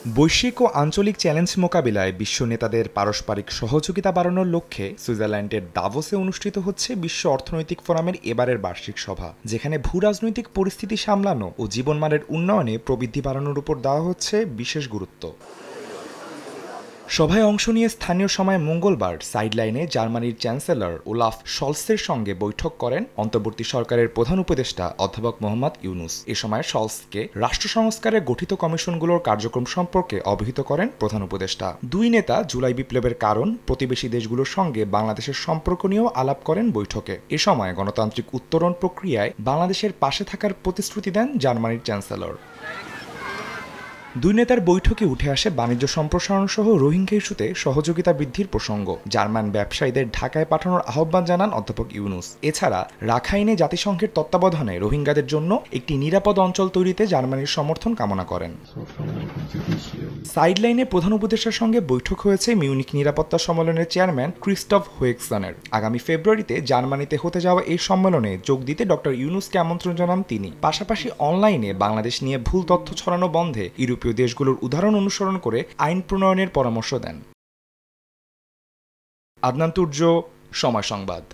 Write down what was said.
বৈশ্বিক ও আঞ্চলিক চ্যালেঞ্জ মোকাবিলায় বিশ্ব নেতাদের পারস্পরিক সহযোগিতা বাড়ানোর লক্ষ্যে সুইজারল্যান্ডের দাভোসে অনুষ্ঠিত হচ্ছে বিশ্ব অর্থনৈতিক ফোরামের এবারের বার্ষিক সভা, যেখানে ভূরাজনৈতিক পরিস্থিতি সামলানো ও জীবনমানের উন্নয়নে প্রবৃদ্ধি বাড়ানোর উপর দেওয়া হচ্ছে বিশেষ গুরুত্ব। সভায় অংশ নিয়ে স্থানীয় সময় মঙ্গলবার সাইডলাইনে জার্মানির চ্যান্সেলর ওলাফ শলসের সঙ্গে বৈঠক করেন অন্তর্বর্তী সরকারের প্রধান উপদেষ্টা অধ্যাপক মোহাম্মদ ইউনুস। এ সময় শলসকে রাষ্ট্র সংস্কারে গঠিত কমিশনগুলোর কার্যক্রম সম্পর্কে অবহিত করেন প্রধান উপদেষ্টা। দুই নেতা জুলাই বিপ্লবের কারণ, প্রতিবেশী দেশগুলোর সঙ্গে বাংলাদেশের সম্পর্ক নিয়েও আলাপ করেন বৈঠকে। এ সময় গণতান্ত্রিক উত্তরণ প্রক্রিয়ায় বাংলাদেশের পাশে থাকার প্রতিশ্রুতি দেন জার্মানির চ্যান্সেলর। দুই নেতার বৈঠকে উঠে আসে বাণিজ্য সম্প্রসারণ সহ রোহিঙ্গা ইস্যুতে সহযোগিতা বৃদ্ধির প্রসঙ্গ। জার্মান ব্যবসায়ীদের ঢাকায় পাঠানোর আহ্বান জানান অধ্যাপক ইউনুস। এছাড়া রাখাইনে জাতিসংঘের তত্ত্বাবধানে রোহিঙ্গাদের জন্য একটি নিরাপদ অঞ্চল তৈরিতে জার্মানির সমর্থন কামনা করেন। সাইডলাইনে প্রধান উপদেষ্টার সঙ্গে বৈঠক হয়েছে মিউনিক নিরাপত্তা সম্মেলনের চেয়ারম্যান ক্রিস্টফ হোয়েকসনের। আগামী ফেব্রুয়ারিতে জার্মানিতে হতে যাওয়া এই সম্মেলনে যোগ দিতে ডক্টর ইউনুসকে আমন্ত্রণ জানান তিনি। পাশাপাশি অনলাইনে বাংলাদেশ নিয়ে ভুল তথ্য ছড়ানো বন্ধে ইউরোপীয় দেশগুলোর উদাহরণ অনুসরণ করে আইন প্রণয়নের পরামর্শ দেন। আদনান তুর্য, সময় সংবাদ।